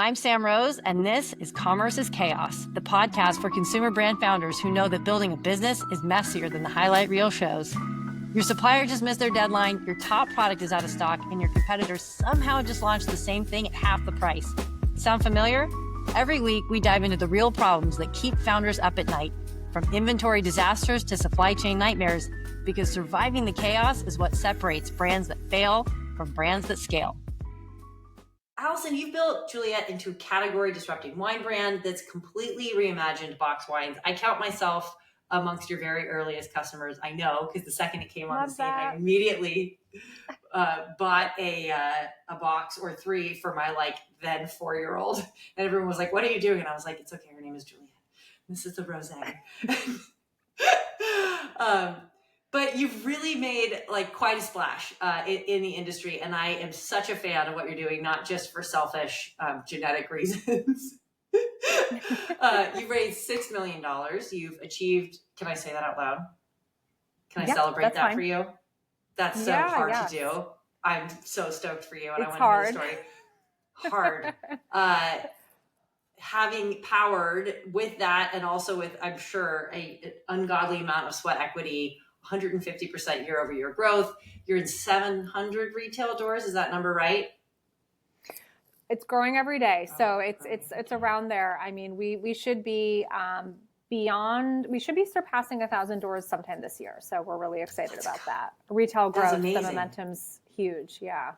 I'm Sam Rose, and this is Commerce is Chaos, the podcast for consumer brand founders who know that building a business is messier than the highlight reel shows. Your supplier just missed their deadline, your top product is out of stock, and your competitors somehow just launched the same thing at half the price. Sound familiar? Every week, we dive into the real problems that keep founders up at night, from inventory disasters to supply chain nightmares, because surviving the chaos is what separates brands that fail from brands that scale. Allison, you've built Juliet into a category-disrupting wine brand that's completely reimagined box wines. I count myself amongst your very earliest customers. I know, because the second it came on the scene, I immediately bought a box or three for my then 4-year-old. And everyone was like, "What are you doing?" And I was like, "It's okay. Her name is Juliet. This is the rosé." But you've really made quite a splash in the industry, and I am such a fan of what you're doing, not just for selfish genetic reasons. You've raised $6 million. You've achieved, can I say that out loud? Can I celebrate that fine. For you? That's so hard to do. I'm so stoked for you, and I want to hear the story. Hard. Having powered with that, and also with, I'm sure, an ungodly amount of sweat equity, 150% year over year growth. You're in 700 retail doors. Is that number right? It's growing every day. So it's around there. I mean, we should be we should be surpassing 1,000 doors sometime this year. So we're really excited about that. Retail growth, the momentum's huge. Yeah.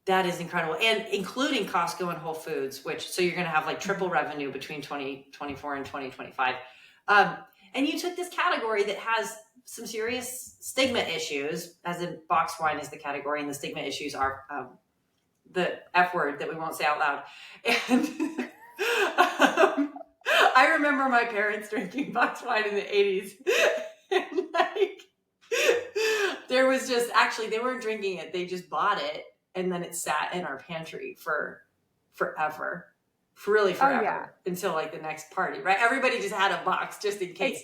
That is incredible. And including Costco and Whole Foods, so you're going to have triple revenue between 2024 and 2025. And you took this category that has some serious stigma issues, as in box wine is the category, and the stigma issues are the F word that we won't say out loud. And I remember my parents drinking box wine in the 80s. And there was just, actually, they weren't drinking it. They just bought it. And then it sat in our pantry for forever. Really forever. Until the next party, right? Everybody just had a box just in case.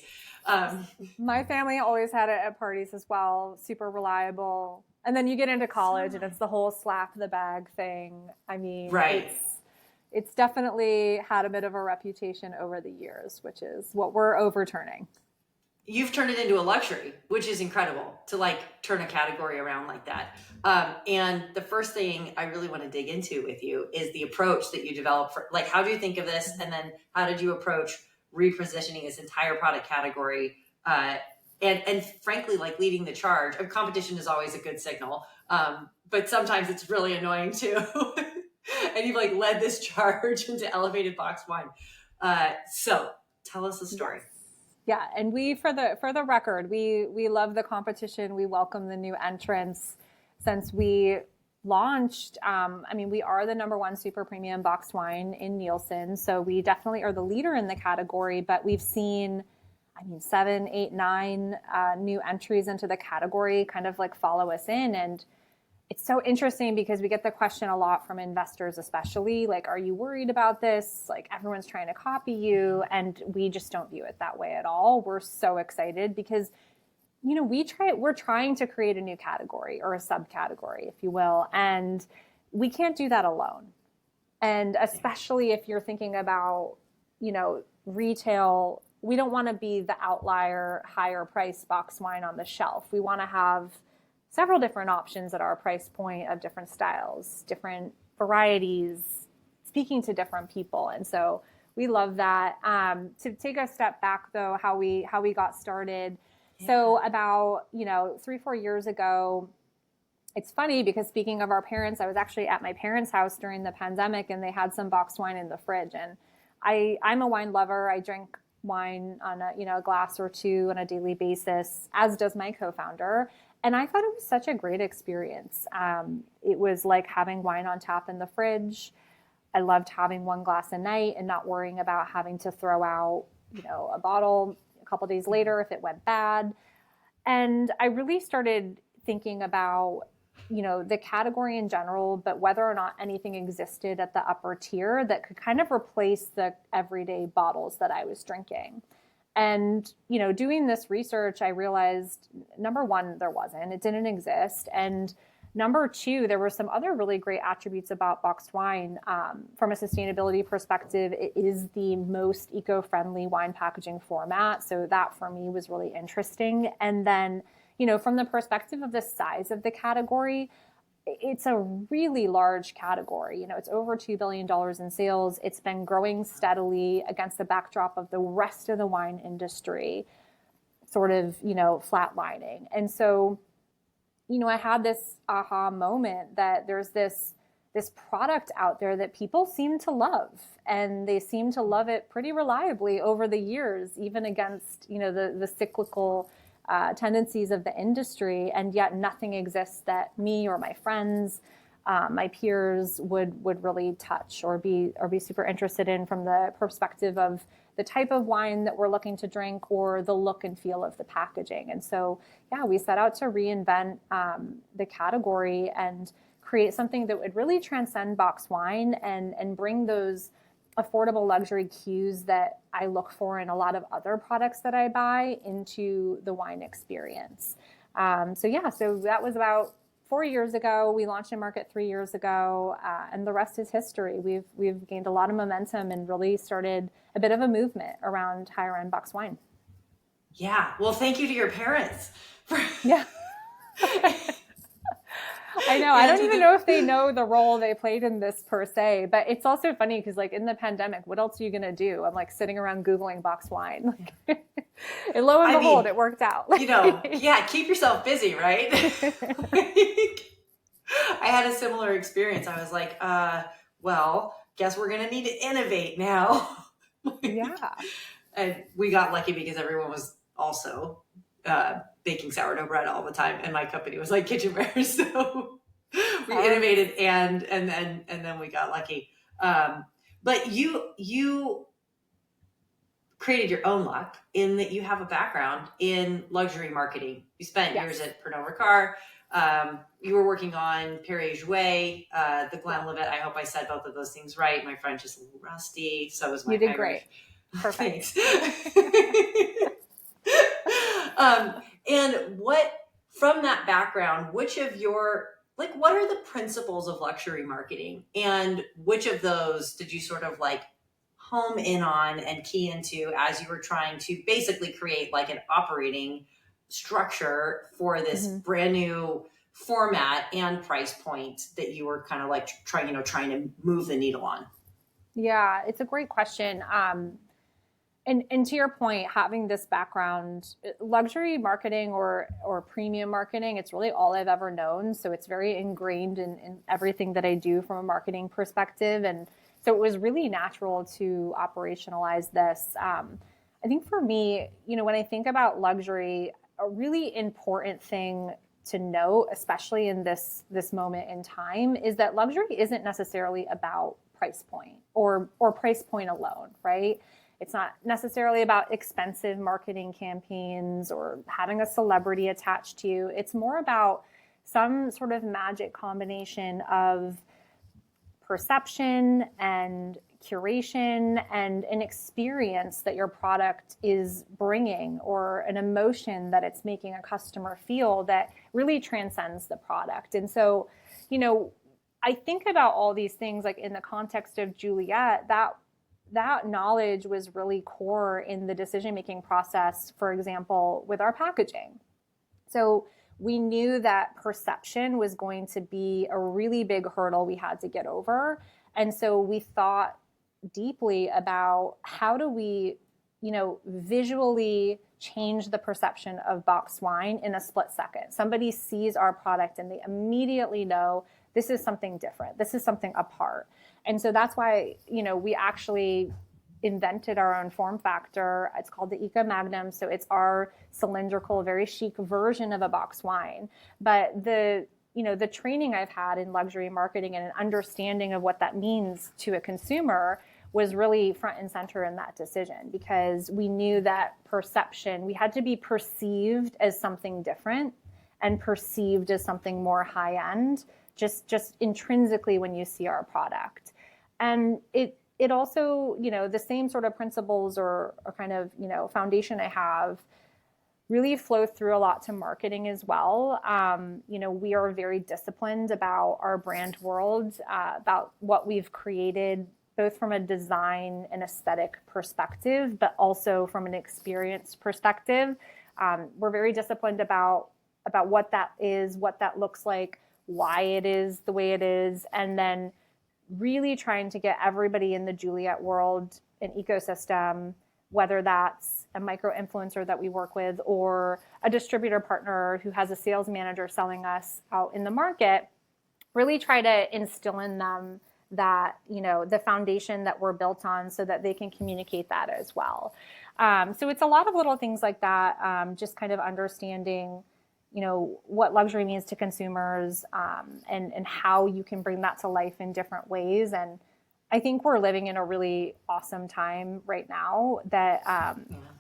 My family always had it at parties as well. Super reliable. And then you get into college and it's the whole slap the bag thing. I mean, right. It's definitely had a bit of a reputation over the years, which is what we're overturning. You've turned it into a luxury, which is incredible to turn a category around like that. And the first thing I really want to dig into with you is the approach that you developed for, how do you think of this? And then how did you approach repositioning this entire product category? And frankly, leading the charge. Competition is always a good signal. But sometimes it's really annoying too. And you've led this charge into elevated box wine. So tell us the story. Yeah, and we, for the record, we love the competition. We welcome the new entrants. Since we launched, we are the #1 super premium boxed wine in Nielsen, so we definitely are the leader in the category. But we've seen, 7, 8, 9 new entries into the category kind of follow us in, and it's so interesting because we get the question a lot from investors, especially are you worried about this? Everyone's trying to copy you, and we just don't view it that way at all. We're so excited because, we're trying to create a new category or a subcategory, if you will, and we can't do that alone. And especially if you're thinking about, retail, we don't want to be the outlier, higher price box wine on the shelf. We want to have several different options at our price point of different styles, different varieties, speaking to different people. And so we love that. To take a step back though, how we got started. Yeah. So about, 3-4 years ago, it's funny because speaking of our parents, I was actually at my parents' house during the pandemic and they had some boxed wine in the fridge. And I'm a wine lover. I drink wine on a glass or two on a daily basis, as does my co-founder. And I thought it was such a great experience. It was like having wine on tap in the fridge. I loved having one glass a night and not worrying about having to throw out, a bottle a couple days later if it went bad. And I really started thinking about, the category in general, but whether or not anything existed at the upper tier that could kind of replace the everyday bottles that I was drinking. And, doing this research, I realized, number one, there wasn't. It didn't exist. And Number two, there were some other really great attributes about boxed wine. From a sustainability perspective, it is the most eco-friendly wine packaging format. So that for me was really interesting. And then, from the perspective of the size of the category, it's a really large category. It's over $2 billion in sales. It's been growing steadily against the backdrop of the rest of the wine industry sort of, flatlining. And so, I had this aha moment that there's this product out there that people seem to love, and they seem to love it pretty reliably over the years, even against, the cyclical tendencies of the industry. And yet nothing exists that me or my friends, my peers would really touch or be super interested in from the perspective of the type of wine that we're looking to drink or the look and feel of the packaging. And so, we set out to reinvent the category and create something that would really transcend boxed wine and bring those affordable luxury cues that I look for in a lot of other products that I buy into the wine experience. So that was about 4 years ago. We launched in market 3 years ago, and the rest is history. We've gained a lot of momentum and really started a bit of a movement around higher end boxed wine. Yeah. Well, thank you to your parents. Yeah. I know. I don't even know if they know the role they played in this per se, but it's also funny because in the pandemic, what else are you going to do? I'm sitting around Googling boxed wine. And lo and behold, it worked out. Keep yourself busy, right? I had a similar experience. I was like, guess we're going to need to innovate now. Yeah. And we got lucky because everyone was also baking sourdough bread all the time, and my company was like Kitchen Bears, so we innovated and then we got lucky. But you created your own luck in that you have a background in luxury marketing. You spent years at Pernod Ricard. You were working on Perrier-Joüet, The Glenlivet. I hope I said both of those things right. My French is a little rusty. So was my You did Irish. Great. Perfect. And what, from that background, which of your, what are the principles of luxury marketing, and which of those did you sort of home in on and key into as you were trying to basically create an operating structure for this brand new format and price point that you were kind of trying to move the needle on? Yeah, it's a great question. And to your point, having this background, luxury marketing or premium marketing, it's really all I've ever known. So it's very ingrained in everything that I do from a marketing perspective. And so it was really natural to operationalize this. I think for me, when I think about luxury, a really important thing to note, especially in this moment in time, is that luxury isn't necessarily about price point or price point alone, right? It's not necessarily about expensive marketing campaigns or having a celebrity attached to you. It's more about some sort of magic combination of perception and curation and an experience that your product is bringing, or an emotion that it's making a customer feel that really transcends the product. And so, I think about all these things in the context of Juliet, that knowledge was really core in the decision-making process, for example, with our packaging. So we knew that perception was going to be a really big hurdle we had to get over. And so we thought deeply about how do we, visually change the perception of boxed wine in a split second. Somebody sees our product and they immediately know this is something different. This is something apart. And so that's why, we actually invented our own form factor. It's called the Eco Magnum. So it's our cylindrical, very chic version of a boxed wine. But the training I've had in luxury marketing and an understanding of what that means to a consumer was really front and center in that decision, because we knew that perception, we had to be perceived as something different and perceived as something more high end, just intrinsically when you see our product. And it also, the same sort of principles or kind of, foundation I have really flow through a lot to marketing as well. We are very disciplined about our brand world, about what we've created, both from a design and aesthetic perspective, but also from an experience perspective. We're very disciplined about what that is, what that looks like, why it is the way it is, and then really trying to get everybody in the Juliet world an ecosystem, whether that's a micro influencer that we work with or a distributor partner who has a sales manager selling us out in the market, really try to instill in them that, the foundation that we're built on so that they can communicate that as well. So it's a lot of little things like that, just kind of understanding, what luxury means to consumers, and how you can bring that to life in different ways. And I think we're living in a really awesome time right now that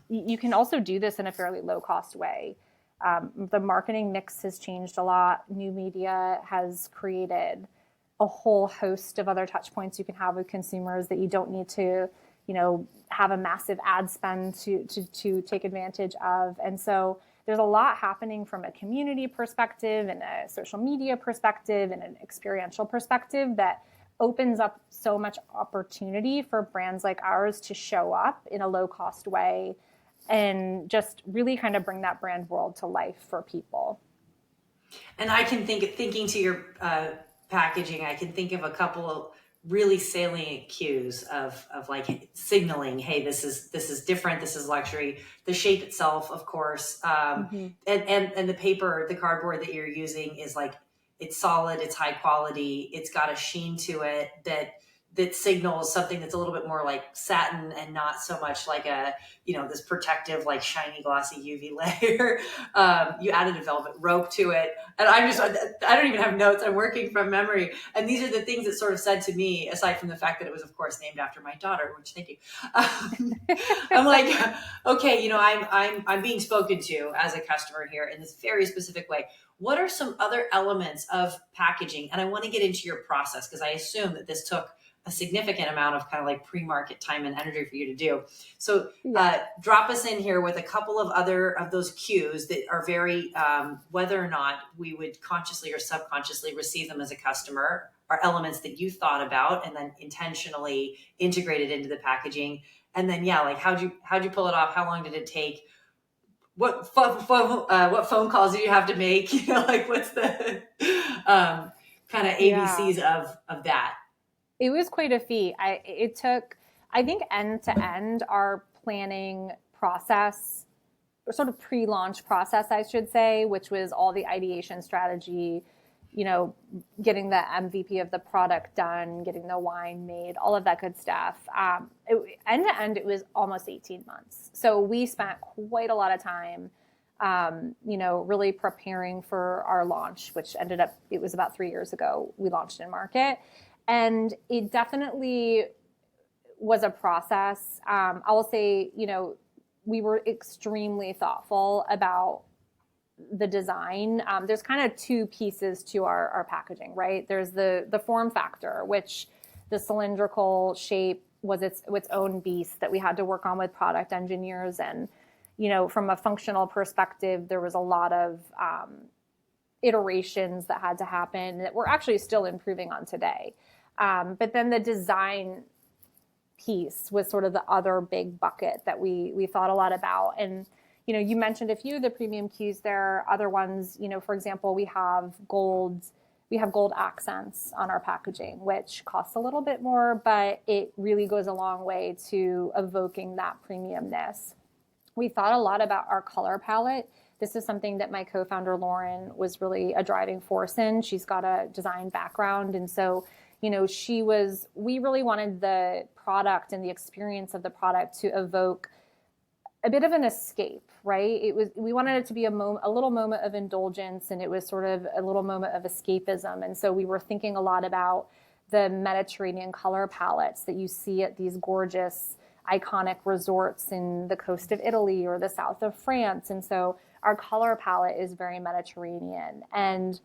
you can also do this in a fairly low cost way. The marketing mix has changed a lot. New media has created a whole host of other touch points you can have with consumers that you don't need to, have a massive ad spend to take advantage of. And so there's a lot happening from a community perspective and a social media perspective and an experiential perspective that opens up so much opportunity for brands like ours to show up in a low cost way and just really kind of bring that brand world to life for people. And I can thinking to your packaging, I can think of a couple of really salient cues of like signaling, hey, this is different, this is luxury. The shape itself, of course, and the paper, the cardboard that you're using is like, it's solid, it's high quality, it's got a sheen to it that signals something that's a little bit more like satin and not so much like a, this protective, like shiny, glossy UV layer. You added a velvet rope to it. And I don't even have notes. I'm working from memory. And these are the things that sort of said to me, aside from the fact that it was, of course, named after my daughter, which thank you. I'm like, okay, I'm being spoken to as a customer here in this very specific way. What are some other elements of packaging? And I want to get into your process because I assume that this took a significant amount of kind of like pre-market time and energy for you to do. So drop us in here with a couple of other of those cues that are very, whether or not we would consciously or subconsciously receive them as a customer, are elements that you thought about and then intentionally integrated into the packaging. And then, like, how'd you pull it off? How long did it take? What phone calls did you have to make? What's the kind of ABCs of that? It was quite a feat. It took, I think, end to end, our planning process, or sort of pre-launch process, I should say, which was all the ideation strategy, getting the MVP of the product done, getting the wine made, all of that good stuff. End to end, it was almost 18 months. So we spent quite a lot of time, really preparing for our launch, which it was about 3 years ago, we launched in market. And it definitely was a process. I will say, we were extremely thoughtful about the design. There's kind of two pieces to our packaging, right? There's the form factor, which the cylindrical shape was its own beast that we had to work on with product engineers. And, from a functional perspective, there was a lot of iterations that had to happen that we're actually still improving on today. But then the design piece was sort of the other big bucket that we thought a lot about. And, you mentioned a few of the premium cues there. Other ones, for example, we have gold accents on our packaging, which costs a little bit more, but it really goes a long way to evoking that premiumness. We thought a lot about our color palette. This is something that my co-founder, Lauren, was really a driving force in. She's got a design background. And so, we really wanted the product and the experience of the product to evoke a bit of an escape, right? We wanted it to be a little moment of indulgence, and it was sort of a little moment of escapism. And so we were thinking a lot about the Mediterranean color palettes that you see at these gorgeous, iconic resorts in the coast of Italy or the south of France. And so our color palette is very Mediterranean. And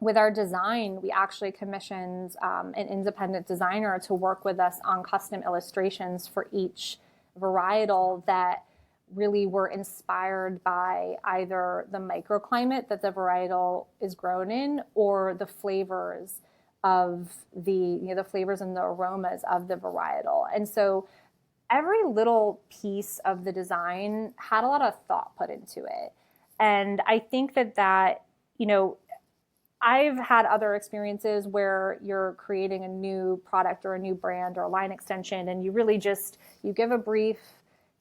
with our design, we actually commissioned an independent designer to work with us on custom illustrations for each varietal that really were inspired by either the microclimate that the varietal is grown in or the flavors of the flavors and the aromas of the varietal. And so every little piece of the design had a lot of thought put into it. And I think that, I've had other experiences where you're creating a new product or a new brand or a line extension, and you really you give a brief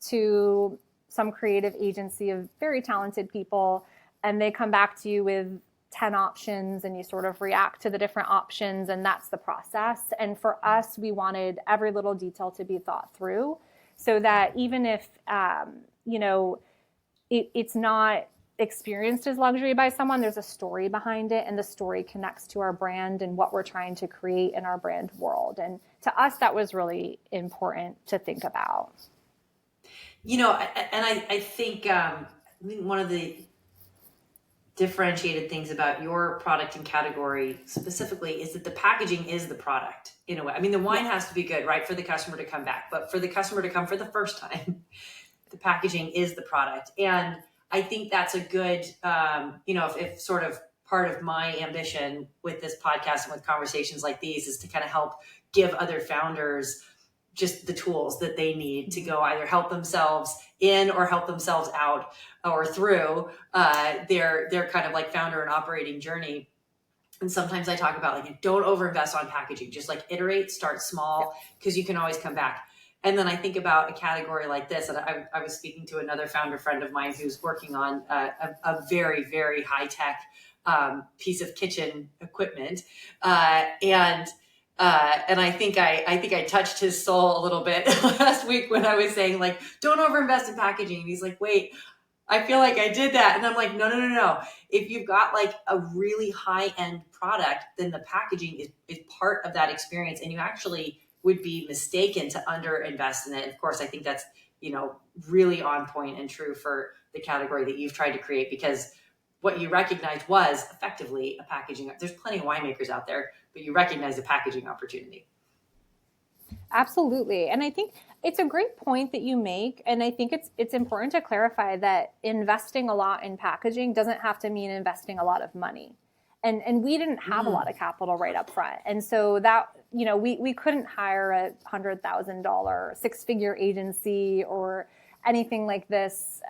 to some creative agency of very talented people, and they come back to you with 10 options, and you sort of react to the different options, and that's the process. And for us, we wanted every little detail to be thought through so that even if, it's not experienced as luxury by someone, there's a story behind it, and the story connects to our brand and what we're trying to create in our brand world. And to us, that was really important to think about. I think one of the differentiated things about your product and category specifically is that the packaging is the product in a way. I mean, the wine has to be good, right, for the customer to come back, but for the customer to come for the first time, the packaging is the product. And I think that's a good, if sort of part of my ambition with this podcast and with conversations like these is to kind of help give other founders just the tools that they need to go either help themselves in or help themselves out or through their kind of like founder and operating journey. And sometimes I talk about don't overinvest on packaging, just iterate, start small, because you can always come back. And then I think about a category like this, and I was speaking to another founder friend of mine who's working on a very, very high-tech piece of kitchen equipment. And I think I touched his soul a little bit last week when I was saying don't overinvest in packaging. And he's like, wait, I feel like I did that. And I'm like, no. If you've got a really high-end product, then the packaging is part of that experience, and you actually would be mistaken to underinvest in it. Of course, I think that's, really on point and true for the category that you've tried to create, because what you recognized was effectively a packaging. There's plenty of winemakers out there, but you recognize the packaging opportunity. Absolutely. And I think it's a great point that you make. And I think it's important to clarify that investing a lot in packaging doesn't have to mean investing a lot of money. And we didn't have a lot of capital right up front. And so that, we couldn't hire a $100,000 six-figure agency or anything like this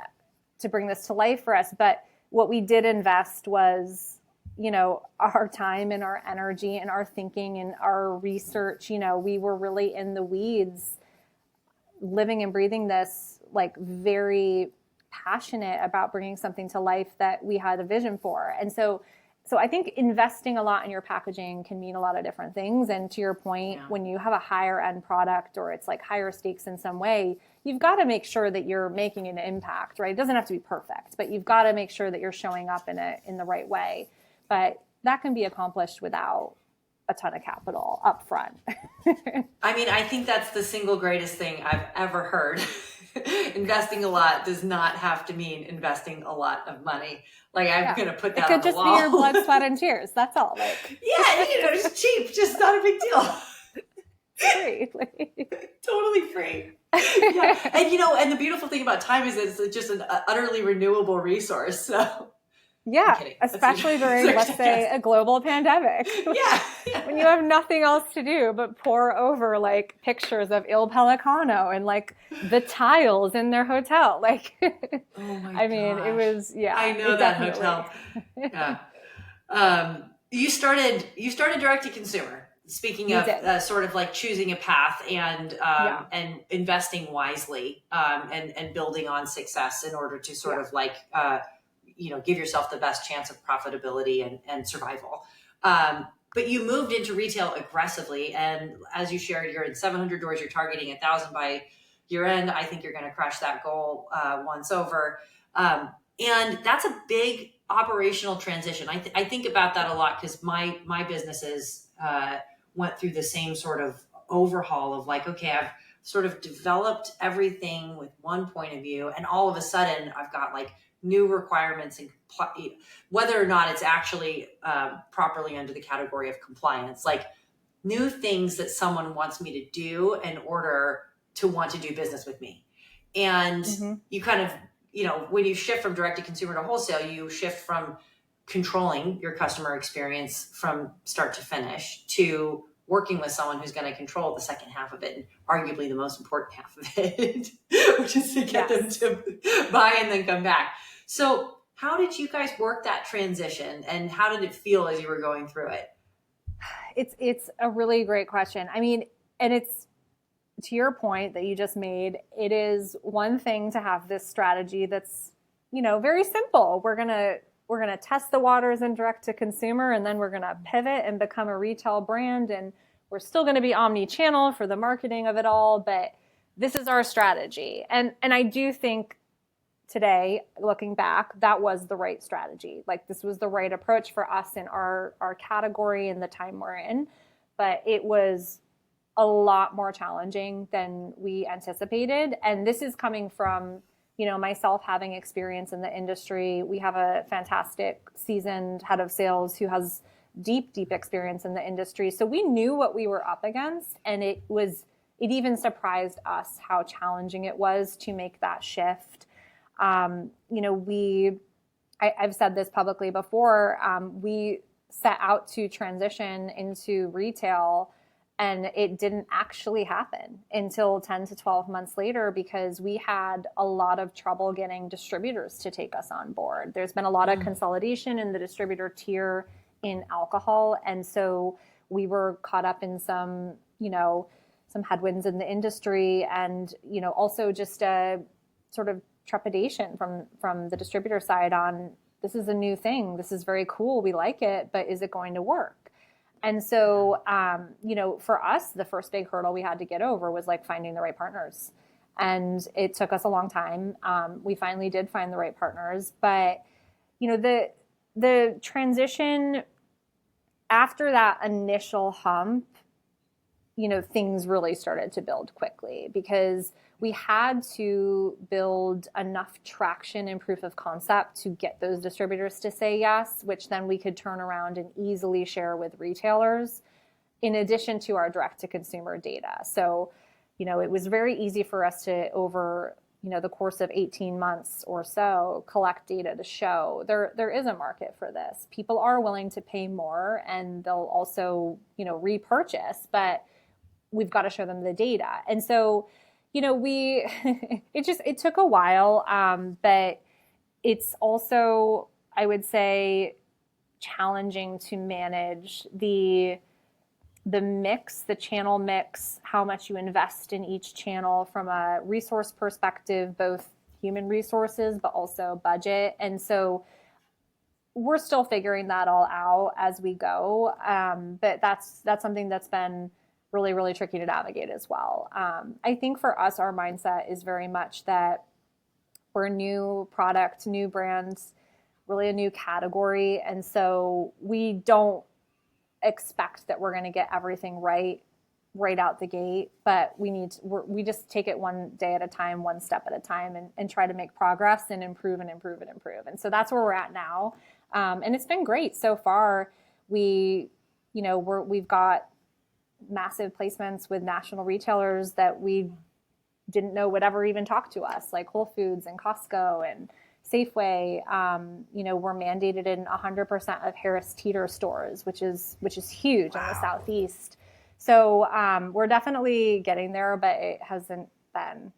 to bring this to life for us. But what we did invest was, our time and our energy and our thinking and our research. We were really in the weeds, living and breathing this, very passionate about bringing something to life that we had a vision for. And so I think investing a lot in your packaging can mean a lot of different things. And to your point, when you have a higher end product or it's higher stakes in some way, you've got to make sure that you're making an impact, right? It doesn't have to be perfect, but you've got to make sure that you're showing up in the right way. But that can be accomplished without a ton of capital up front. I mean, I think that's the single greatest thing I've ever heard. Investing a lot does not have to mean investing a lot of money. I'm going to put that on the wall. It could just be your blood, sweat, and tears. That's all. It's cheap, just not a big deal. Free. Totally free. Yeah. And the beautiful thing about time is it's just an utterly renewable resource. So yeah, especially during, let's say, a global pandemic. Yeah. When you have nothing else to do but pour over pictures of Il Pelicano and the tiles in their hotel. Oh my gosh. It was, I know that hotel. Yeah. You started direct to consumer. Speaking of sort of choosing a path and investing wisely and building on success in order to sort of give yourself the best chance of profitability and survival. But you moved into retail aggressively. And as you shared, you're in 700 doors, you're targeting 1,000 by year end. I think you're going to crush that goal once over. And that's a big operational transition. I think about that a lot because my businesses went through the same sort of overhaul of okay, I've sort of developed everything with one point of view. And all of a sudden I've got new requirements and whether or not it's actually properly under the category of compliance, new things that someone wants me to do in order to want to do business with me. And you kind of, when you shift from direct to consumer to wholesale, you shift from controlling your customer experience from start to finish to working with someone who's going to control the second half of it, and arguably the most important half of it, which is to get them to buy and then come back. So how did you guys work that transition, and how did it feel as you were going through it? It's a really great question. I mean, and it's to your point that you just made, it is one thing to have this strategy that's, very simple. We're going to test the waters in direct to consumer, and then we're going to pivot and become a retail brand. And we're still going to be omni-channel for the marketing of it all, but this is our strategy. And I do think today, looking back, that was the right strategy. Like, this was the right approach for us in our category and the time we're in. But it was a lot more challenging than we anticipated. And this is coming from, myself having experience in the industry. We have a fantastic seasoned head of sales who has deep experience in the industry. So we knew what we were up against, and it even surprised us how challenging it was to make that shift. I've said this publicly before, we set out to transition into retail, and it didn't actually happen until 10 to 12 months later, because we had a lot of trouble getting distributors to take us on board. There's been a lot of consolidation in the distributor tier in alcohol. And so we were caught up in some headwinds in the industry, and, also just a sort of trepidation from the distributor side on, this is a new thing. This is very cool. We like it, but is it going to work? And so, for us, the first big hurdle we had to get over was like finding the right partners. And it took us a long time. We finally did find the right partners, but, the transition after that initial hump, things really started to build quickly, because we had to build enough traction and proof of concept to get those distributors to say yes, which then we could turn around and easily share with retailers, in addition to our direct-to-consumer data. So, it was very easy for us to, over, the course of 18 months or so, collect data to show there is a market for this. People are willing to pay more, and they'll also, repurchase, but we've got to show them the data. And so, it took a while, but it's also, I would say, challenging to manage the mix, the channel mix, how much you invest in each channel from a resource perspective, both human resources, but also budget. And so we're still figuring that all out as we go. But that's something that's been really, really tricky to navigate as well. I think for us, our mindset is very much that we're a new product, new brands, really a new category. And so we don't expect that we're going to get everything right out the gate, but we just take it one day at a time, one step at a time, and try to make progress and improve and improve and improve. And so that's where we're at now. And it's been great so far. We've got massive placements with national retailers that we didn't know would ever even talk to us, like Whole Foods and Costco and Safeway. We're mandated in 100% of Harris Teeter stores, which is huge. Wow. In the Southeast. So we're definitely getting there, but it hasn't been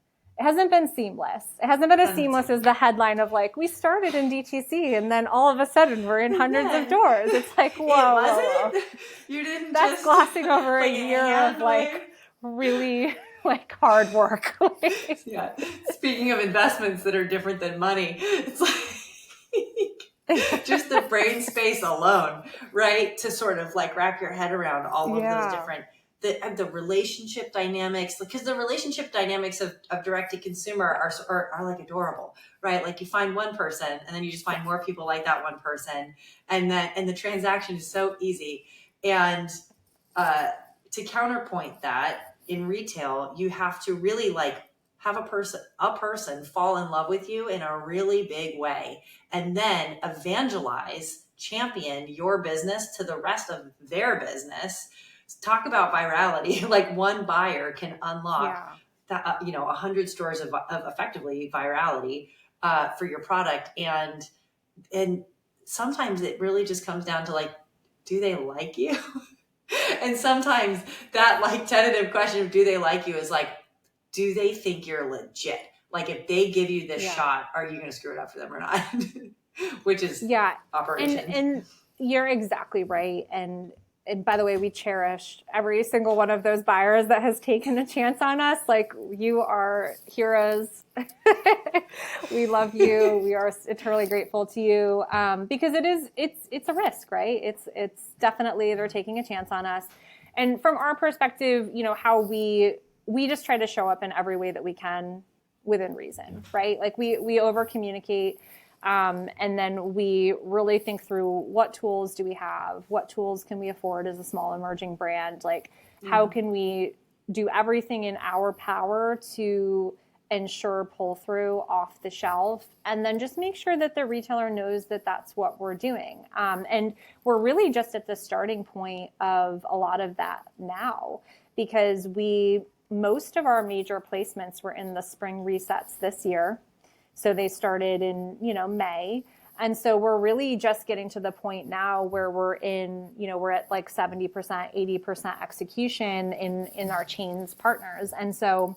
seamless. It hasn't been as seamless as the headline of like, we started in DTC and then all of a sudden we're in hundreds of doors. It's like, whoa. You didn't. That's glossing over a year of like really like hard work. Yeah. Speaking of investments that are different than money, it's like just the brain space alone, right? To sort of like wrap your head around all of those different, the relationship dynamics, because the relationship dynamics of direct to consumer are like adorable, right? Like you find one person and then you just find more people like that one person. And the transaction is so easy. And to counterpoint that, in retail, you have to really like have a person fall in love with you in a really big way, and then evangelize, champion your business to the rest of their business. Talk about virality. Like one buyer can unlock 100 stores of effectively virality for your product. And sometimes it really just comes down to like, do they like you? And sometimes that like tentative question of do they like you is like, do they think you're legit? Like if they give you this shot, are you going to screw it up for them or not? Which is operations. And you're exactly right. And by the way, we cherish every single one of those buyers that has taken a chance on us. Like, you are heroes. We love you. We are eternally grateful to you, because it's a risk, right? It's definitely, they're taking a chance on us. And from our perspective, how we just try to show up in every way that we can within reason, right? Like we over communicate. And then we really think through what tools do we have? What tools can we afford as a small emerging brand? Like, how can we do everything in our power to ensure pull through off the shelf? And then just make sure that the retailer knows that that's what we're doing. And we're really just at the starting point of a lot of that now, because most of our major placements were in the spring resets this year. So they started in, May. And so we're really just getting to the point now where we're at like 70%, 80% execution in our chains partners. And so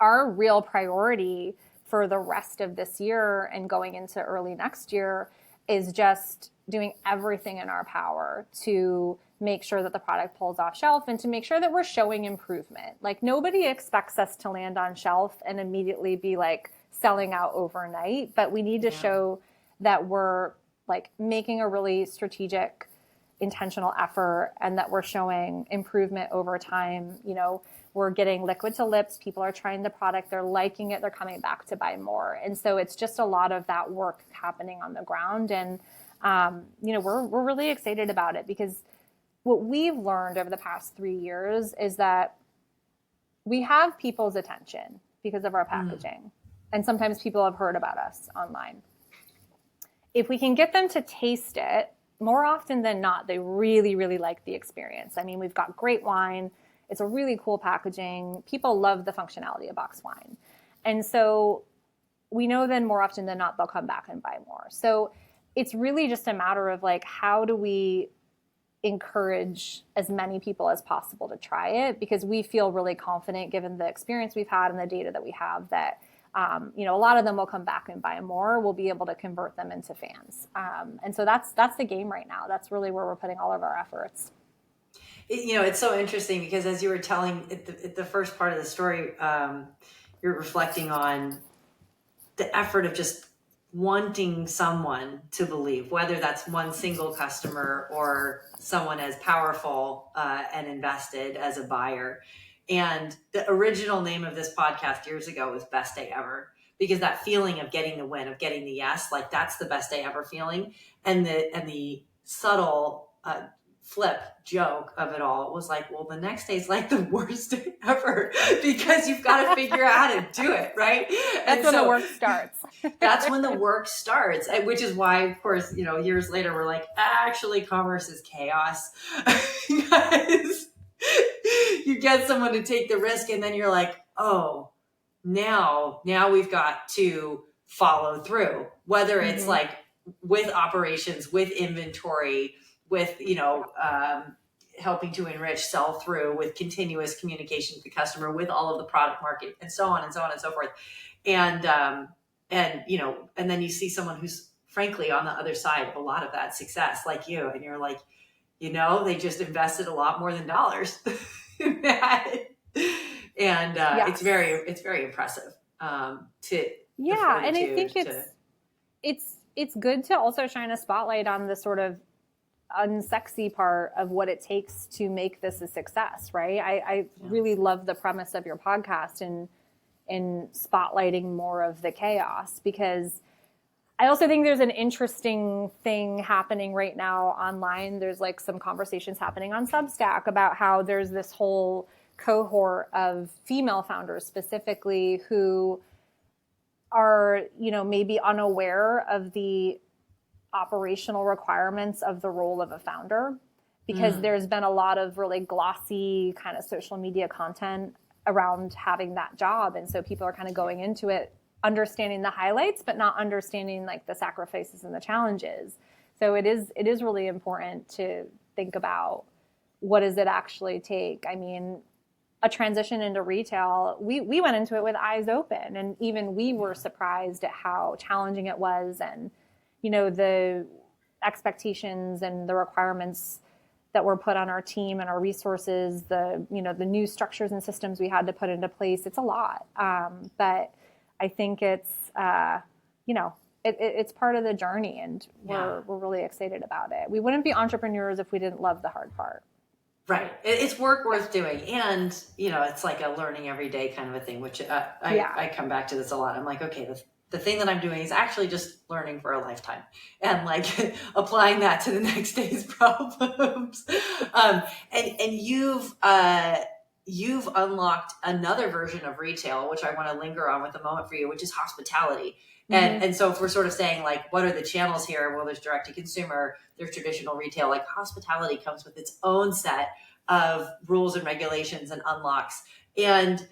our real priority for the rest of this year and going into early next year is just doing everything in our power to make sure that the product pulls off shelf and to make sure that we're showing improvement. Like, nobody expects us to land on shelf and immediately be like selling out overnight, but we need to show that we're like making a really strategic, intentional effort and that we're showing improvement over time. We're getting liquid to lips. People are trying the product. They're liking it. They're coming back to buy more. And so it's just a lot of that work happening on the ground. And, we're really excited about it, because what we've learned over the past 3 years is that we have people's attention because of our packaging. And sometimes people have heard about us online. If we can get them to taste it, more often than not, they really, really like the experience. I mean, we've got great wine. It's a really cool packaging. People love the functionality of boxed wine. And so we know then more often than not, they'll come back and buy more. So it's really just a matter of like, how do we encourage as many people as possible to try it? Because we feel really confident, given the experience we've had and the data that we have, that a lot of them will come back and buy more. We'll be able to convert them into fans. And so that's the game right now. That's really where we're putting all of our efforts. It's so interesting because as you were telling at the first part of the story, you're reflecting on the effort of just wanting someone to believe, whether that's one single customer or someone as powerful and invested as a buyer. And the original name of this podcast years ago was Best Day Ever, because that feeling of getting the win, of getting the yes, like that's the best day ever feeling. And the subtle flip joke of it all was like, well, the next day is like the worst day ever because you've got to figure out how to do it, right? That's when the work starts. That's when the work starts, which is why, of course, years later, we're like, actually, commerce is chaos. Because you get someone to take the risk and then you're like, oh, now we've got to follow through, whether it's like with operations, with inventory, with, helping to enrich sell through, with continuous communication with the customer, with all of the product market and so on and so on and so forth. And then you see someone who's frankly on the other side of a lot of that success, like you, and you're like, they just invested a lot more than dollars in that. And it's very impressive. And I think it's good to also shine a spotlight on the sort of unsexy part of what it takes to make this a success, right? I really love the premise of your podcast and in spotlighting more of the chaos, because I also think there's an interesting thing happening right now online. There's like some conversations happening on Substack about how there's this whole cohort of female founders specifically who are, maybe unaware of the operational requirements of the role of a founder, because there's been a lot of really glossy kind of social media content around having that job. And so people are kind of going into it understanding the highlights, but not understanding like the sacrifices and the challenges. So it is really important to think about, what does it actually take? I mean, a transition into retail, we went into it with eyes open, and even we were surprised at how challenging it was, and the expectations and the requirements that were put on our team and our resources, the new structures and systems we had to put into place. It's a lot, but I think it's it's part of the journey, and we're really excited about it. We wouldn't be entrepreneurs if we didn't love the hard part. Right. It's work worth doing. And, it's like a learning every day kind of a thing, which I come back to this a lot. I'm like, okay, the thing that I'm doing is actually just learning for a lifetime, and like applying that to the next day's problems. And you've unlocked another version of retail, which I want to linger on with a moment for you, which is hospitality. And so if we're sort of saying like, what are the channels here? Well, there's direct to consumer, there's traditional retail. Like hospitality comes with its own set of rules and regulations and unlocks. And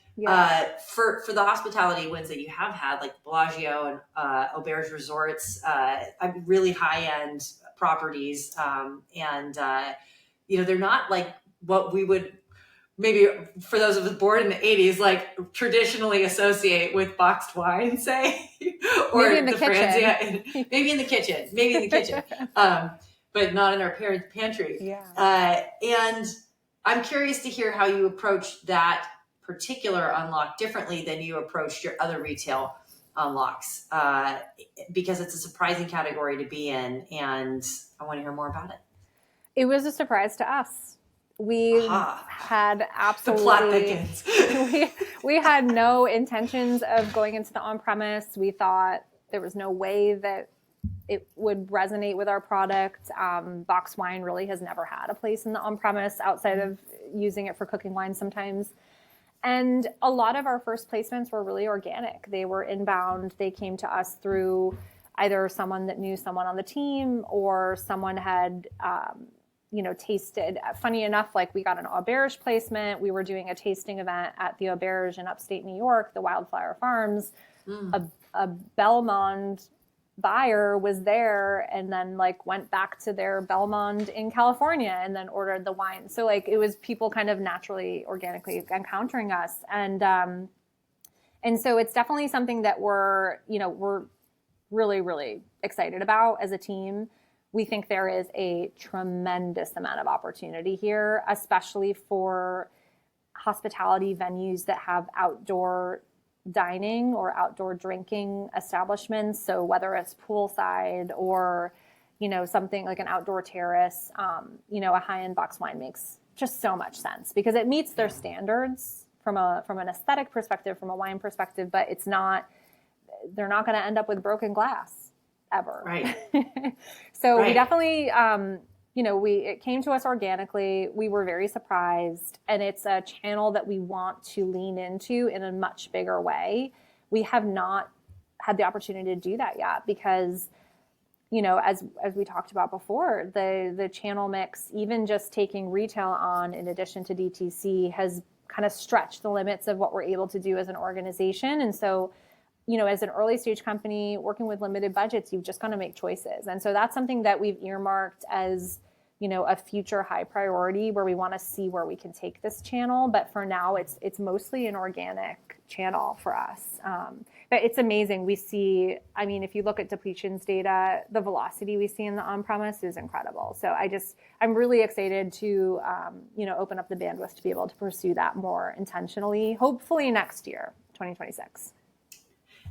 for the hospitality wins that you have had, like Bellagio and Auberge Resorts, really high end properties, and they're not like what we would, maybe for those of us born in the 80s, like traditionally associate with boxed wine, say, or maybe in the kitchen. Maybe in the kitchen, but not in our parents' pantry. Yeah. And I'm curious to hear how you approach that particular unlock differently than you approached your other retail unlocks, because it's a surprising category to be in, and I want to hear more about it. It was a surprise to us. We had absolutely, the plot thickens. we had no intentions of going into the on-premise. We thought there was no way that it would resonate with our product. Boxed wine really has never had a place in the on-premise outside of using it for cooking wine sometimes. And a lot of our first placements were really organic. They were inbound. They came to us through either someone that knew someone on the team, or someone had tasted. Funny enough, like we got an Auberge placement. We were doing a tasting event at the Auberge in upstate New York, the Wildflower Farms. A Belmond buyer was there, and then like went back to their Belmond in California and then ordered the wine. So like it was people kind of naturally, organically encountering us. And so it's definitely something that we're really, really excited about as a team. We think there is a tremendous amount of opportunity here, especially for hospitality venues that have outdoor dining or outdoor drinking establishments. So whether it's poolside or, something like an outdoor terrace, a high-end box wine makes just so much sense because it meets their standards from an aesthetic perspective, from a wine perspective, but they're not going to end up with broken glass ever. Right. So we definitely, it came to us organically. We were very surprised, and it's a channel that we want to lean into in a much bigger way. We have not had the opportunity to do that yet because, as we talked about before, the channel mix, even just taking retail on in addition to DTC, has kind of stretched the limits of what we're able to do as an organization. And so, as an early stage company working with limited budgets, you've just got to make choices. And so that's something that we've earmarked as, a future high priority where we want to see where we can take this channel. But for now, it's mostly an organic channel for us. But it's amazing. We see, if you look at depletions data, the velocity we see in the on-premise is incredible. So I'm really excited to, open up the bandwidth to be able to pursue that more intentionally, hopefully next year, 2026.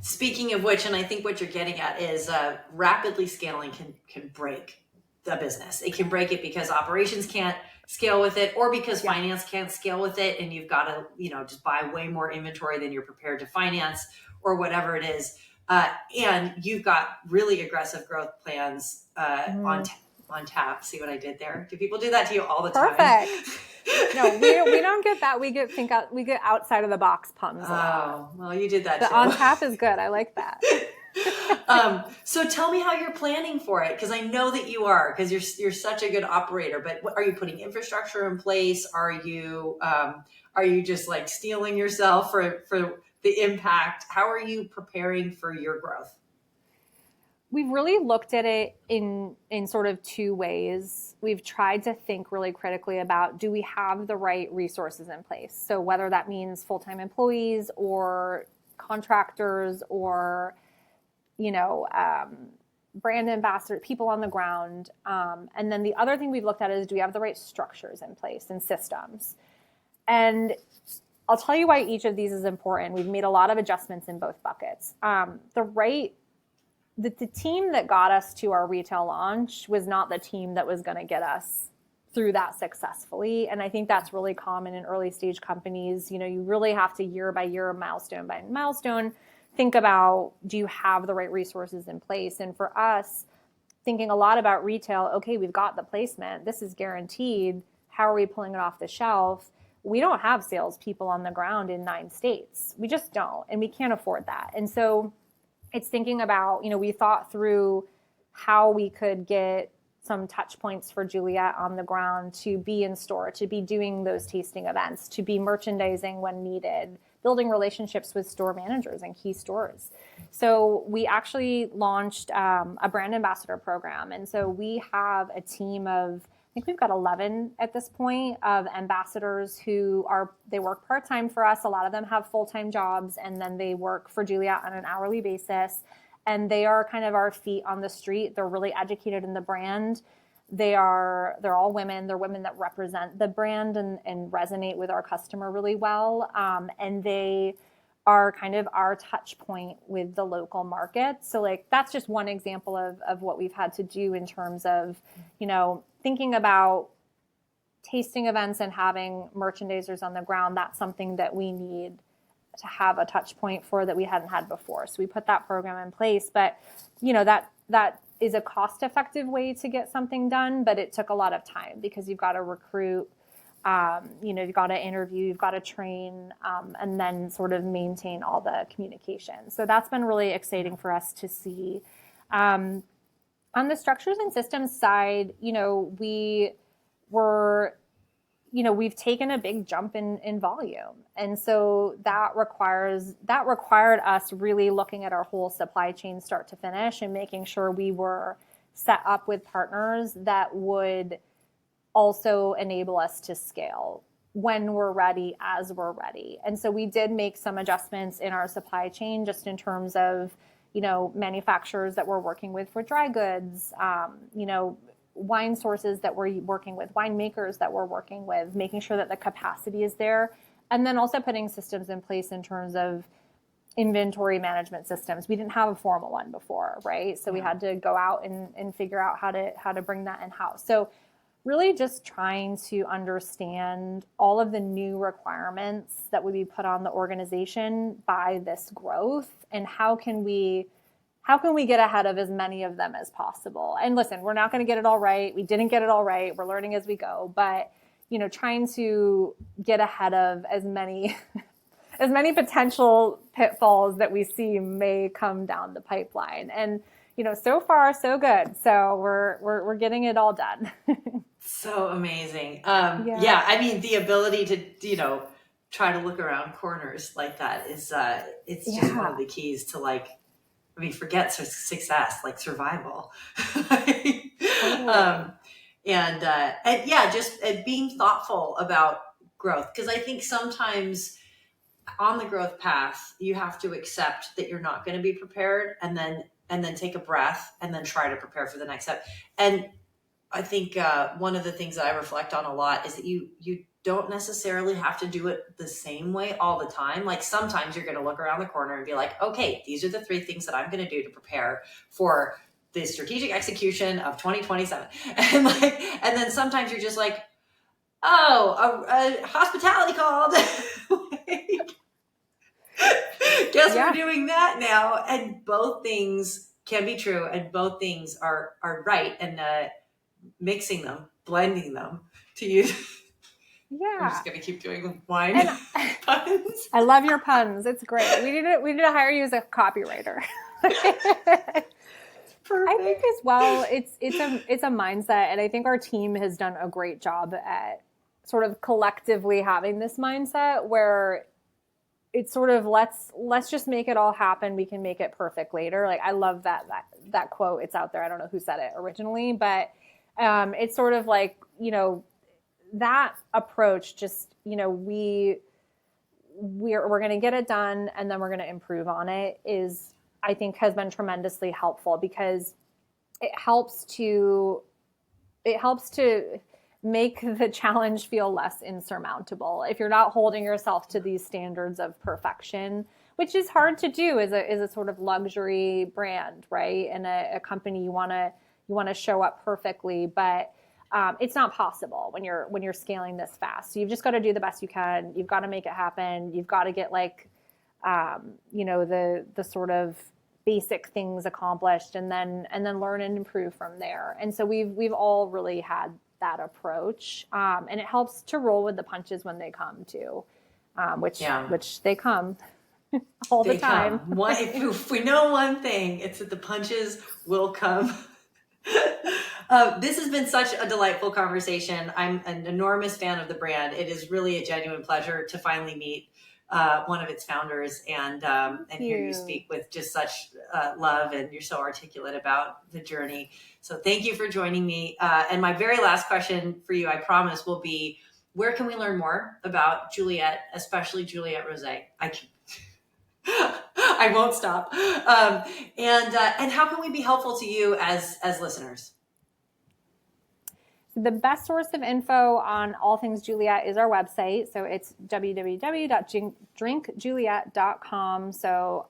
Speaking of which, and I think what you're getting at is rapidly scaling can break the business. It can break it because operations can't scale with it, or because finance can't scale with it, and you've got to just buy way more inventory than you're prepared to finance, or whatever it is. And you've got really aggressive growth plans on tap. See what I did there? Do people do that to you all the time? Perfect. No, we don't get that. We get outside of the box puns. Oh, well, you did that too. The on tap is good. I like that. So tell me how you're planning for it, because I know that you are, because you're such a good operator. But are you putting infrastructure in place? Are you just like stealing yourself for the impact? How are you preparing for your growth? We've really looked at it in sort of two ways. We've tried to think really critically about, do we have the right resources in place? So whether that means full-time employees or contractors or, brand ambassador, people on the ground. And then the other thing we've looked at is, do we have the right structures in place and systems? And I'll tell you why each of these is important. We've made a lot of adjustments in both buckets. The team that got us to our retail launch was not the team that was going to get us through that successfully. And I think that's really common in early stage companies. You really have to, year by year, milestone by milestone, think about, do you have the right resources in place? And for us, thinking a lot about retail, okay, we've got the placement. This is guaranteed. How are we pulling it off the shelf? We don't have salespeople on the ground in 9 states. We just don't. And we can't afford that. And so it's thinking about, we thought through how we could get some touch points for Juliet on the ground to be in store, to be doing those tasting events, to be merchandising when needed, building relationships with store managers and key stores. So we actually launched a brand ambassador program. And so we have a team of, I think we've got 11 at this point, of ambassadors who they work part-time for us. A lot of them have full-time jobs, and then they work for Juliet on an hourly basis. And they are kind of our feet on the street. They're really educated in the brand. They're all women. They're women that represent the brand and resonate with our customer really well. And they are kind of our touch point with the local market. So that's just one example of what we've had to do in terms of, thinking about tasting events and having merchandisers on the ground. That's something that we need to have a touch point for that we hadn't had before. So we put that program in place, but that is a cost-effective way to get something done, but it took a lot of time because you've got to recruit, you've got to interview, you've got to train, and then sort of maintain all the communication. So that's been really exciting for us to see. On the structures and systems side, we've taken a big jump in volume. And so that required us really looking at our whole supply chain start to finish and making sure we were set up with partners that would also enable us to scale when we're ready, as we're ready. And so we did make some adjustments in our supply chain just in terms of, manufacturers that we're working with for dry goods, wine sources that we're working with, winemakers that we're working with, making sure that the capacity is there. And then also putting systems in place in terms of inventory management systems. We didn't have a formal one before, right? So we had to go out and figure out how to bring that in-house. So really just trying to understand all of the new requirements that would be put on the organization by this growth, and how can we get ahead of as many of them as possible. And listen, we're not going to get it all right. We didn't get it all right. We're learning as we go, but trying to get ahead of as many potential pitfalls that we see may come down the pipeline. And so far so good. So we're getting it all done. So amazing. I mean, the ability to, try to look around corners like that is, it's just one of the keys to forget success, survival. Just being thoughtful about growth. Because I think sometimes on the growth path, you have to accept that you're not going to be prepared, and then take a breath and then try to prepare for the next step. And I think one of the things that I reflect on a lot is that you don't necessarily have to do it the same way all the time. Sometimes you're going to look around the corner and be like, okay, these are the 3 things that I'm going to do to prepare for the strategic execution of 2027. And then sometimes you're just like, oh, a hospitality called. Guess we're doing that now. And both things can be true, and both things are right. And mixing them, blending them, to use Yeah. I'm just going to keep doing wine And puns. I love your puns. It's great. We need to hire you as a copywriter. I think as well, it's a mindset, and I think our team has done a great job at sort of collectively having this mindset where it's sort of let's just make it all happen. We can make it perfect later. Like I love that quote. It's out there. I don't know who said it originally, but it's sort of like, you know, that approach. Just, you know, we're going to get it done, and then we're going to improve on it. Is, I think, has been tremendously helpful because it helps to make the challenge feel less insurmountable. If you're not holding yourself to these standards of perfection, which is hard to do as a sort of luxury brand, right? And a company, you want to show up perfectly, but it's not possible when you're scaling this fast. So you've just got to do the best you can. You've got to make it happen. You've got to get like, you know, the sort of basic things accomplished, and then learn and improve from there. And so we've all really had that approach, and it helps to roll with the punches when they come too, which they come all the time. If we know one thing, it's that the punches will come. This has been such a delightful conversation. I'm an enormous fan of the brand. It is really a genuine pleasure to finally meet one of its founders and hear you speak with just such love, and you're so articulate about the journey. So thank you for joining me. And my very last question for you, I promise, will be, where can we learn more about Juliet, especially Juliet Rosé? I won't stop. And how can we be helpful to you as listeners? The best source of info on all things Juliet is our website. So it's www.drinkjuliet.com. So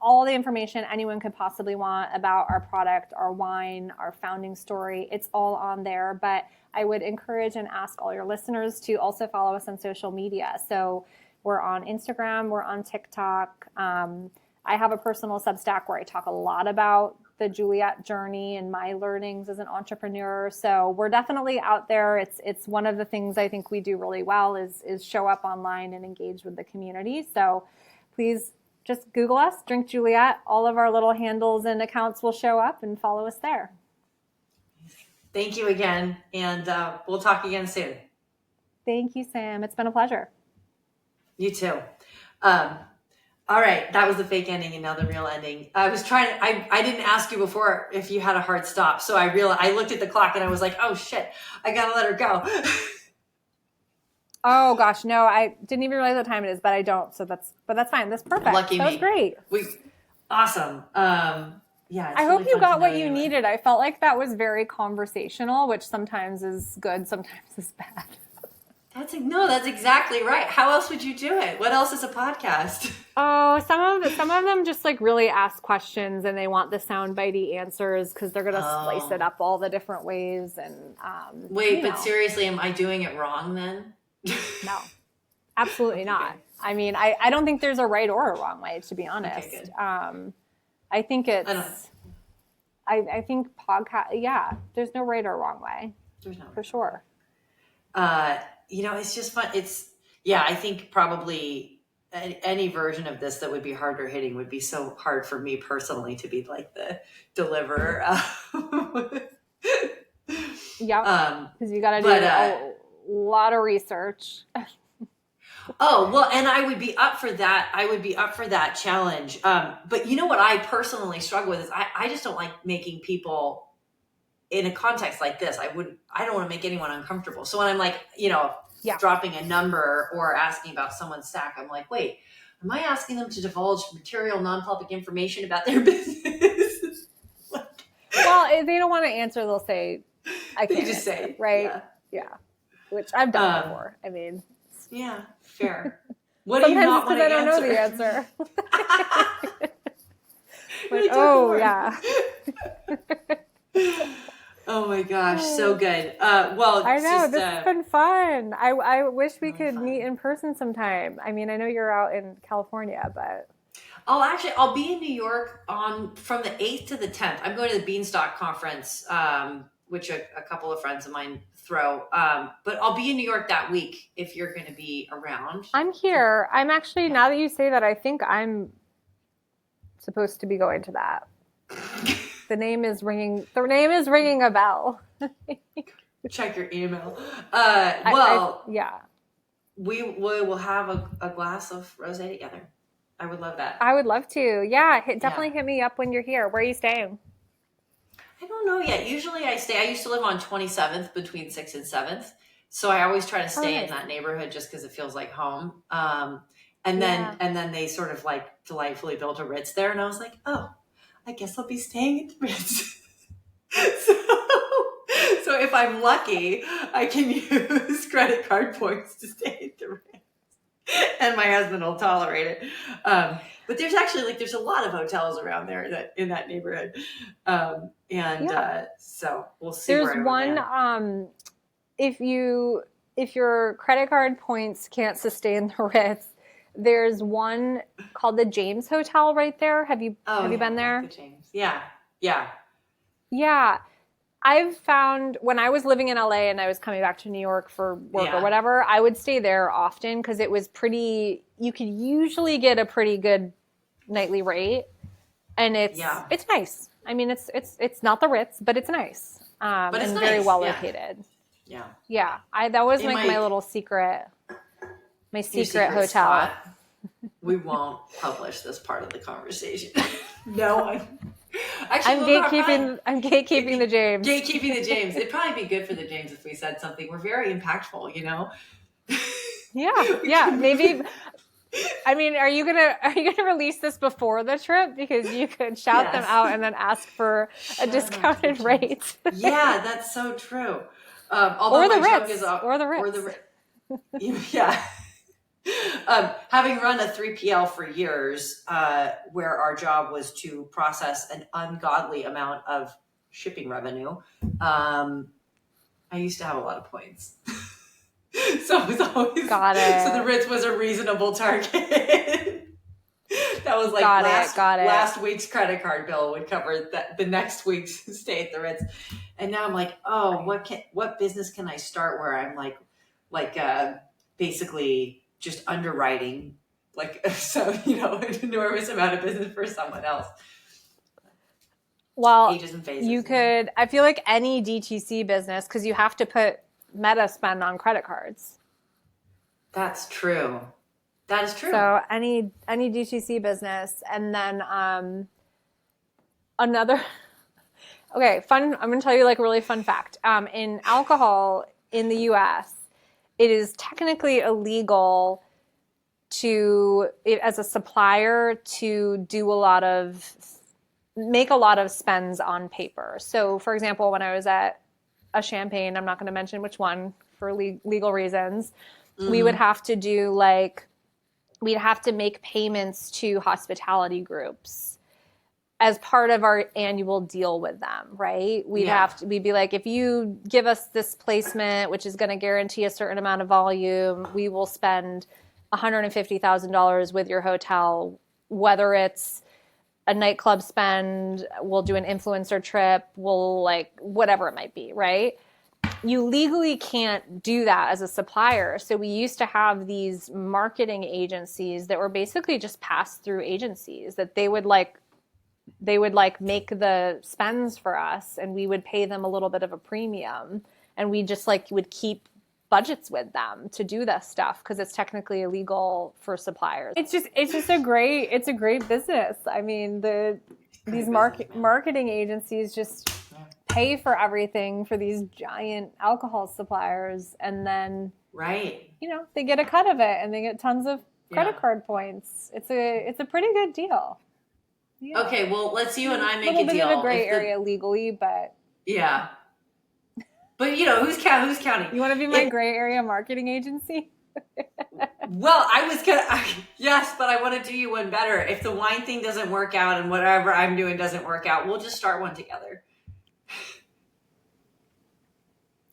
all the information anyone could possibly want about our product, our wine, our founding story, it's all on there. But I would encourage and ask all your listeners to also follow us on social media. So we're on Instagram, we're on TikTok. I have a personal Substack where I talk a lot about the Juliet journey and my learnings as an entrepreneur. So we're definitely out there. It's one of the things I think we do really well is show up online and engage with the community. So please just Google us, Drink Juliet. All of our little handles and accounts will show up, and follow us there. Thank you again. And we'll talk again soon. Thank you, Sam. It's been a pleasure. You too. All right, that was the fake ending, and now the real ending. I was trying to, I didn't ask you before if you had a hard stop. So I looked at the clock and I was like, oh shit, I gotta let her go. Oh gosh, no, I didn't even realize what time it is, but I don't. So that's fine. That's perfect. Lucky that me. Was great. Awesome. Yeah. I hope you got what you needed. I felt like that was very conversational, which sometimes is good, sometimes is bad. That's exactly right. How else would you do it? What else is a podcast? Oh, some of them just like really ask questions and they want the soundbitey answers because they're gonna slice it up all the different ways. And wait, but seriously, am I doing it wrong then? No, absolutely not. I mean, I don't think there's a right or a wrong way, to be honest. Okay, good. I think I think podcast. Yeah, there's no right or wrong way. There's no for sure. It's just fun. I think probably any version of this that would be harder hitting would be so hard for me personally to be like the deliverer. Yeah, because you got to do a lot of research. Oh, well, and I would be up for that. I would be up for that challenge. But you know what I personally struggle with is I just don't like making people in a context like this. I don't want to make anyone uncomfortable. So when I'm like, dropping a number or asking about someone's stack, I'm like, wait, am I asking them to divulge material, non-public information about their business? Well, if they don't want to answer, they'll say, I can't just answer, say, right? Yeah. Which I've done before. I mean, yeah, fair. What do you not want to answer? Sometimes because I don't know the answer. Like, oh, yeah. Oh my gosh, so good. Well, I know, this has been fun. I wish we could meet in person sometime. I mean, I know you're out in California, but... I'll be in New York from the 8th to the 10th. I'm going to the Beanstalk conference which a couple of friends of mine throw. But I'll be in New York that week if you're going to be around. I'm here. I'm actually, now that you say that, I think I'm supposed to be going to that. The name is ringing a bell. Check your email. Yeah. We will have a glass of rosé together. I would love that. I would love to. Yeah, definitely hit me up when you're here. Where are you staying? I don't know yet. Usually I used to live on 27th between 6th and 7th. So I always try to stay in that neighborhood just because it feels like home. And then they sort of like delightfully built a Ritz there. And I was like, oh, I guess I'll be staying at the Ritz. So if I'm lucky, I can use credit card points to stay at the Ritz. And my husband will tolerate it. But there's actually there's a lot of hotels around there in that neighborhood. So we'll see. There's one, if your credit card points can't sustain the Ritz, there's one called the James Hotel right there. Have you been there? The James. Yeah. I've found when I was living in LA and I was coming back to New York for work or whatever, I would stay there often because it was you could usually get a pretty good nightly rate, and it's nice. I mean, it's not the Ritz, but it's nice. But it's nice. Very well located. Yeah. That was my little secret, secret hotel. Spot. We won't publish this part of the conversation. No one. Actually, I'm gatekeeping the James. Gatekeeping the James. It'd probably be good for the James if we said something. We're very impactful, you know? Yeah. Maybe. I mean, are you gonna release this before the trip? Because you could shout them out and then ask for a discounted rate. Yeah, that's so true. Or the Ritz. Yeah. Having run a 3PL for years, where our job was to process an ungodly amount of shipping revenue, I used to have a lot of points. So it was always so the Ritz was a reasonable target. That was like last week's credit card bill would cover the next week's stay at the Ritz. And now I'm like, oh, what business can I start where I'm basically just underwriting, an enormous amount of business for someone else. Well, Ages and phases. You could, I feel like any DTC business, because you have to put meta spend on credit cards. That's true. That is true. So any DTC business, and then another. Okay, fun. I'm going to tell you a really fun fact. In alcohol in the U.S., it is technically illegal as a supplier to make a lot of spends on paper. So, for example, when I was at a champagne, I'm not going to mention which one for legal reasons, we would have to we'd have to make payments to hospitality groups as part of our annual deal with them, right? We'd be like, if you give us this placement, which is going to guarantee a certain amount of volume, we will spend $150,000 with your hotel, whether it's a nightclub spend, we'll do an influencer trip, we'll whatever it might be, right? You legally can't do that as a supplier. So we used to have these marketing agencies that were basically just pass-through agencies that they would make the spends for us, and we would pay them a little bit of a premium, and we just would keep budgets with them to do this stuff because it's technically illegal for suppliers. It's just a great business. I mean, these marketing agencies just pay for everything for these giant alcohol suppliers, and then they get a cut of it, and they get tons of credit card points. It's a pretty good deal. Yeah. Okay, well, let's you and I make a deal. A little bit of a gray area legally, but yeah. But who's counting? You want to be my gray area marketing agency? Well, yes, but I want to do you one better. If the wine thing doesn't work out and whatever I'm doing doesn't work out, we'll just start one together.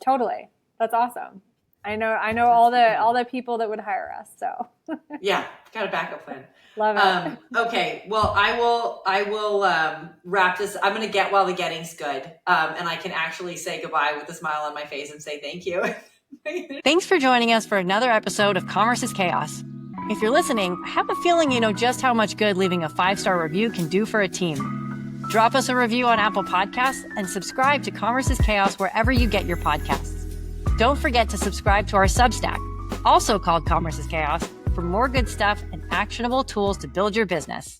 Totally. That's awesome. I know all the people that would hire us. So yeah, got a backup plan. Love it. Okay. Well, I will wrap this. I'm going to get while the getting's good. And I can actually say goodbye with a smile on my face and say thank you. Thanks for joining us for another episode of Commerce is Chaos. If you're listening, I have a feeling you know just how much good leaving a 5-star review can do for a team. Drop us a review on Apple Podcasts and subscribe to Commerce is Chaos wherever you get your podcasts. Don't forget to subscribe to our Substack, also called Commerce is Chaos, for more good stuff and actionable tools to build your business.